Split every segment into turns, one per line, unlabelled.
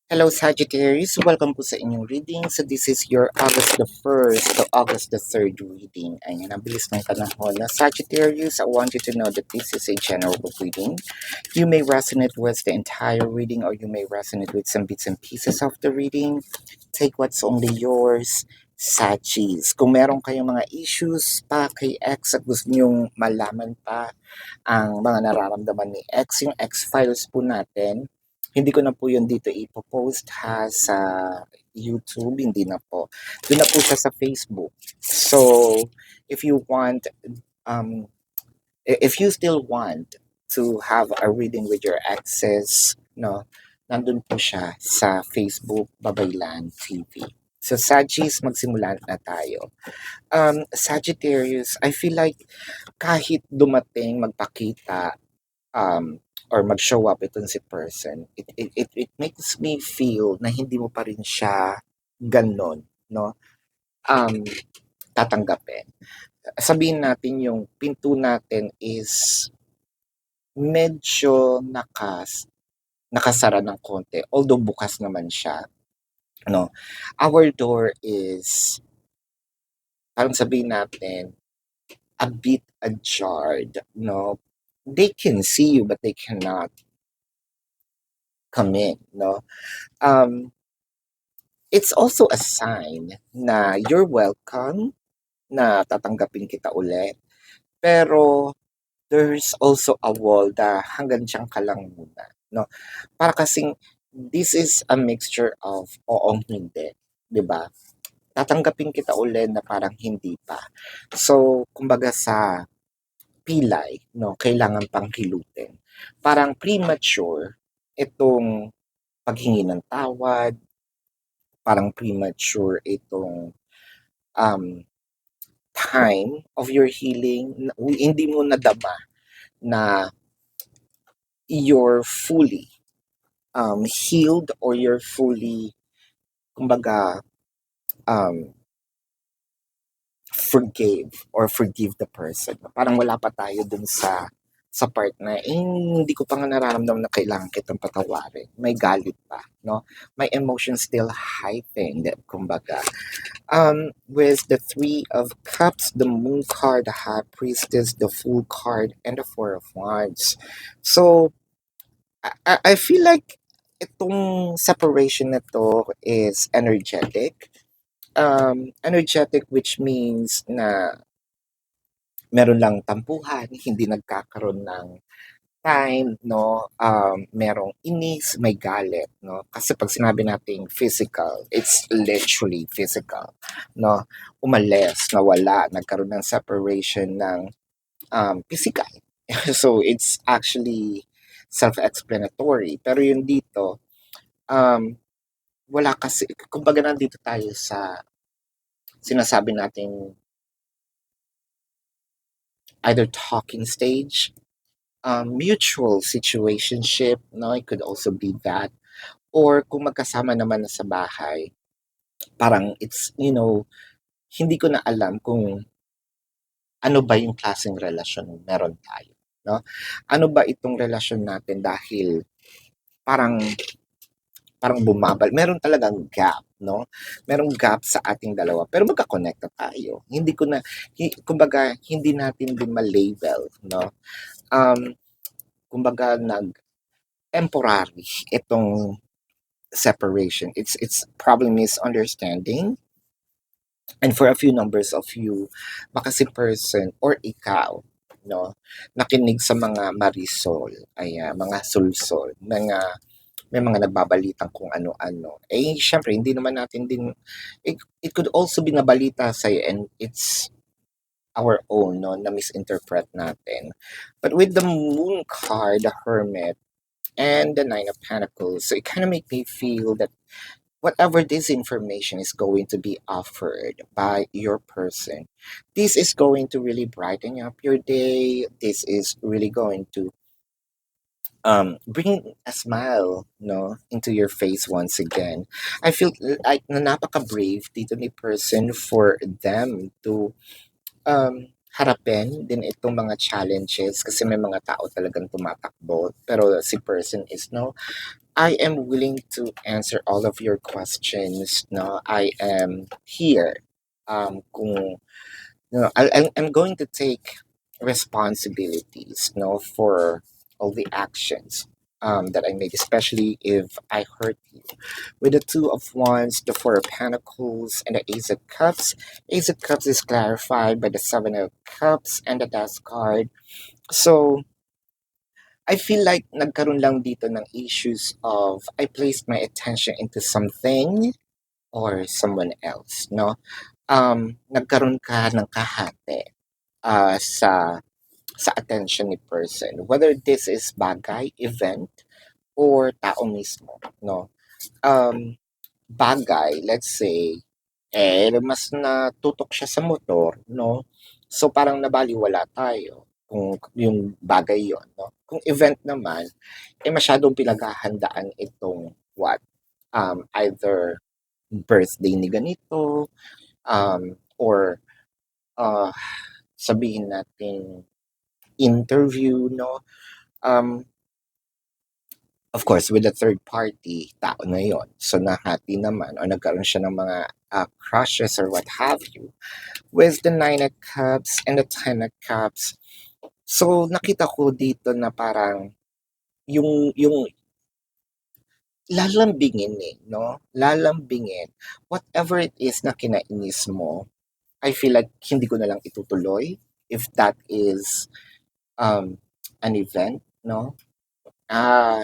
Hello Sagittarius, welcome po sa inyong reading. So this is your August the 1st to August the 3rd reading. Ayan, ang bilis ng panahon. Na Sagittarius, I want you to know that this is a general reading. You may resonate with the entire reading or you may resonate with some bits and pieces of the reading. Take what's only yours. Sagis. Kung meron kayong mga issues pa kay ex at gusto nyong malaman pa ang mga nararamdaman ni ex, yung ex files po natin, hindi ko na po yun dito ipopost ha sa YouTube, hindi na po. Doon na po siya sa Facebook. So, if you want, um, if you still want to have a reading with your exes, no, nandun po siya sa Facebook, Babaylan TV. So, Sagis, magsimula na tayo. Sagittarius, I feel like kahit dumating, magpakita, um, or mag-show up itong si person, it makes me feel na hindi mo pa rin siya ganon, no? Um, tatanggapin. Sabihin natin yung pinto natin is medyo nakasara ng konti, although bukas naman siya, no? Our door is, parang sabihin natin, a bit ajar, no? They can see you, but they cannot come in, no? Um, it's also a sign na you're welcome, na tatanggapin kita ulit. Pero there's also a wall na hanggang diyan ka lang muna, no? Para kasing this is a mixture of oong hindi, 'di ba? Tatanggapin kita ulit na parang hindi pa. So, kumbaga sa pilay, no, kailangan pang hilutin. Parang premature itong paghingi ng tawad, parang premature itong um, time of your healing, hindi mo nadama na you're fully healed or you're fully, kumbaga, um, forgive the person. Parang wala pa tayo dun sa part na hindi ko pa nga nararamdaman na kailangan kitang patawarin. May galit pa, no? My emotions still heightened, kumbaga. With the Three of Cups, the Moon card, the High Priestess, the Fool card, and the Four of Wands. So, I feel like itong separation na to is energetic. Energetic, which means na meron lang tampuhan, hindi nagkakaroon ng time, no? Merong inis, may galit, no? Kasi pag sinabi nating physical, it's literally physical, no? Umalis, nawala, nagkaroon ng separation ng physical. So it's actually self-explanatory. Pero yung dito, um, wala kasi, kumbaga nandito tayo sa sinasabi nating either talking stage, mutual situationship, no? It could also be that. Or kung magkasama naman na sa bahay, parang it's, hindi ko na alam kung ano ba yung klaseng relasyon meron tayo, no? Ano ba itong relasyon natin dahil parang parang bumabal. Meron talagang gap, no? Merong gap sa ating dalawa, pero magka-connect na tayo. Hindi ko na, kumbaga, hindi natin din ma-label, no? Um, kumbaga, temporary itong separation. It's probably misunderstanding. And for a few numbers of you, baka si person or ikaw, no, nakinig sa mga marisol, ayan, mga sulsol, may mga nagbabalitang kung ano-ano. Eh, syempre, hindi naman natin din, it could also be nabalita sa'yo and it's our own, no, na misinterpret natin. But with the Moon card, the Hermit, and the Nine of Pentacles, so it kind of make me feel that whatever this information is going to be offered by your person, this is going to really brighten up your day. This is really going to bring a smile, no, into your face once again. I feel like na napaka-brave dito ni person for them to harapin din itong mga challenges kasi may mga tao talagang tumatakbo pero si person is no, I am willing to answer all of your questions. No, I am here. Kung no, I'm going to take responsibilities, no, for all the actions that I made, especially if I hurt you. With the Two of Wands, the Four of Pentacles, and the Ace of Cups. Ace of Cups is clarified by the Seven of Cups and the Death card. So, I feel like nagkaroon lang dito ng issues of I placed my attention into something or someone else, no? Nagkaroon ka ng kahate sa attention ni person. Whether this is bagay, event, or tao mismo, no? Um, Bagay, let's say, mas natutok siya sa motor, no? So parang nabaliwala tayo kung yung bagay yon, no? Kung event naman, masyadong pinaghahandaan itong what? Either birthday ni ganito, or uh, sabihin natin interview, no? Um, of course, with the third party, tao na yon. So, nahati naman or nagkaroon siya ng mga crushes or what have you. With the Nine of Cups and the Ten of Cups, so nakita ko dito na parang yung lalambingin no? Lalambingin. Whatever it is na kinainis mo, I feel like hindi ko na lang itutuloy if that is um, an event, no?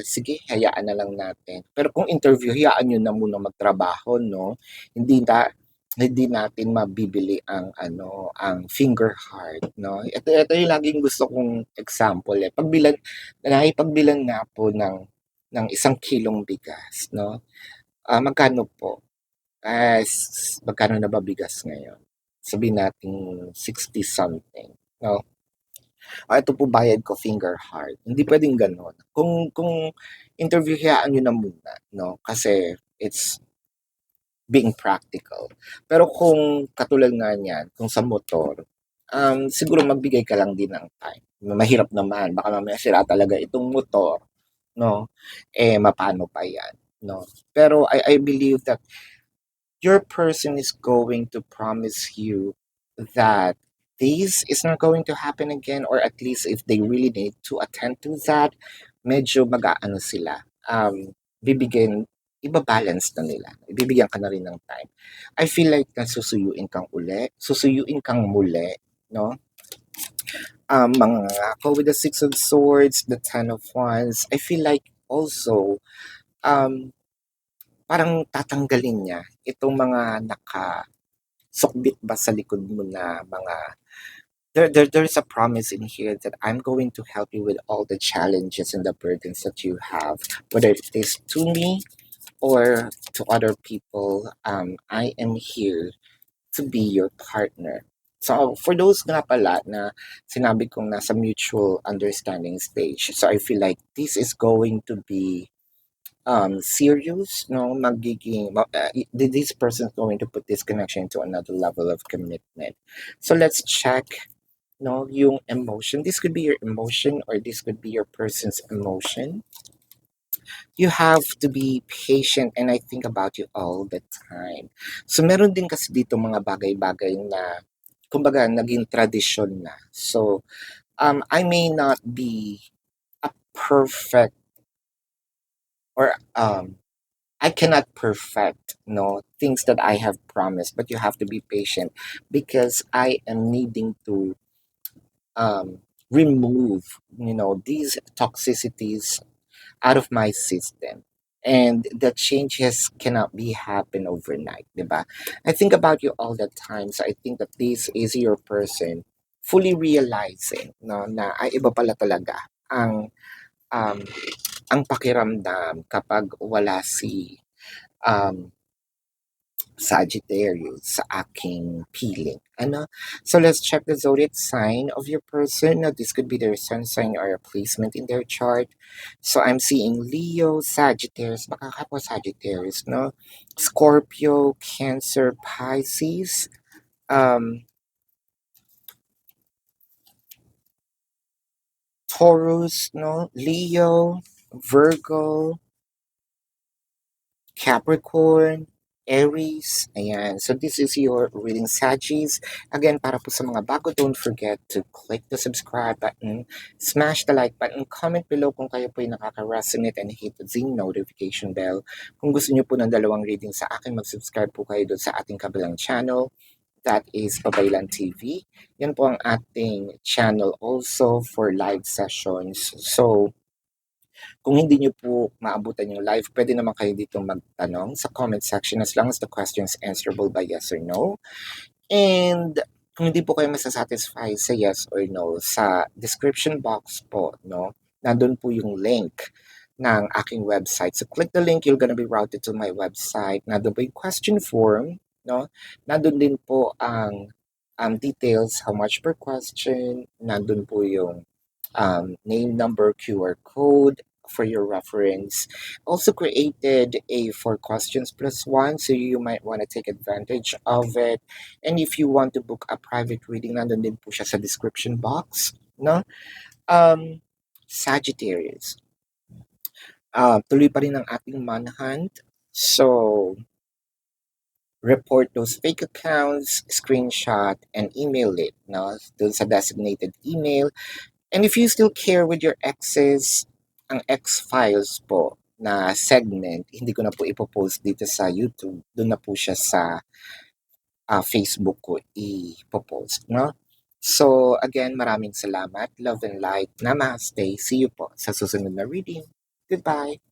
Sige, hayaan na lang natin. Pero kung interview, hayaan nyo na muna magtrabaho, no? Hindi na hindi natin mabibili ang ang finger heart, no? Ito yung laging gusto kong example eh. Nakipagbilan nga po ng 1 kilong bigas, no? Magkano po? Magkano na ba bigas ngayon? Sabihin natin 60 something, no? Ito po bayad ko, finger heart. Hindi pwedeng gano'n. Kung interview, hayaan nyo na muna, no? Kasi it's being practical. Pero kung katulad nga niyan, kung sa motor, siguro magbigay ka lang din ng time. Mahirap naman, baka mamaya sira talaga itong motor, no? Mapano pa yan, no? Pero I believe that your person is going to promise you that this is not going to happen again, or at least if they really need to attend to that, medyo mag-aano sila. Bibigyan, ibabalance na nila. Ibibigyan ka na rin ng time. I feel like susuyuin kang muli, no? Mga ako with the Six of Swords, the Ten of Wands, I feel like also, um, parang tatanggalin niya itong mga sukbit ba sa likod mo na mga there's a promise in here that I'm going to help you with all the challenges and the burdens that you have, whether it is to me or to other people. I am here to be your partner. So for those nga pala na sinabi kong nasa mutual understanding stage, so I feel like this is going to be serious, no, this person is going to put this connection to another level of commitment. So let's check, no, yung emotion. This could be your emotion or this could be your person's emotion. You have to be patient and I think about you all the time. So meron din kasi dito mga bagay-bagay na kumbaga naging tradisyon na. So I may not be a perfect or I cannot perfect, no, things that I have promised, but you have to be patient because I am needing to um, remove, these toxicities out of my system. And the changes cannot be happen overnight, diba? I think about you all the time. So I think that this is your person fully realizing, no, na ay iba pala talaga um, ang pakiramdam kapag wala si um, Sagittarius sa aking feeling. Ano? So let's check the zodiac sign of your person. Now, this could be their sun sign or a placement in their chart. So I'm seeing Leo, Sagittarius, baka kapwa Sagittarius, no? Scorpio, Cancer, Pisces, um, Taurus, no? Leo, Virgo, Capricorn, Aries, ayan. So this is your reading Saggies. Again, para po sa mga bago, don't forget to click the subscribe button, smash the like button, comment below kung kayo po ay nakaka-resonate and hit the notification bell. Kung gusto niyo po ng dalawang reading sa akin, mag-subscribe po kayo doon sa ating kabilang channel. That is Pabaylan TV. Yan po ang ating channel also for live sessions. So, kung hindi nyo po maabutan yung live, pwede naman kayo dito magtanong sa comment section as long as the question is answerable by yes or no. And kung hindi po kayo masasatisfy sa yes or no, sa description box po, no, nandun po yung link ng aking website. So click the link, you're gonna be routed to my website. Nandun po yung question form, no? Nandun din po ang details, how much per question. Nandun po yung name, number, QR code for your reference. Also created a 4 questions plus 1, so you might want to take advantage of it. And if you want to book a private reading, nandun din po siya sa description box, no? Sagittarius. Tuloy pa rin ang ating manhunt. So, report those fake accounts, screenshot, and email it, no? Dun sa designated email. And if you still care with your exes, ang X-Files po na segment, hindi ko na po ipopost dito sa YouTube. Doon na po siya sa Facebook ko ipopost, no? So, again, maraming salamat. Love and light. Namaste. See you po sa susunod na reading. Goodbye.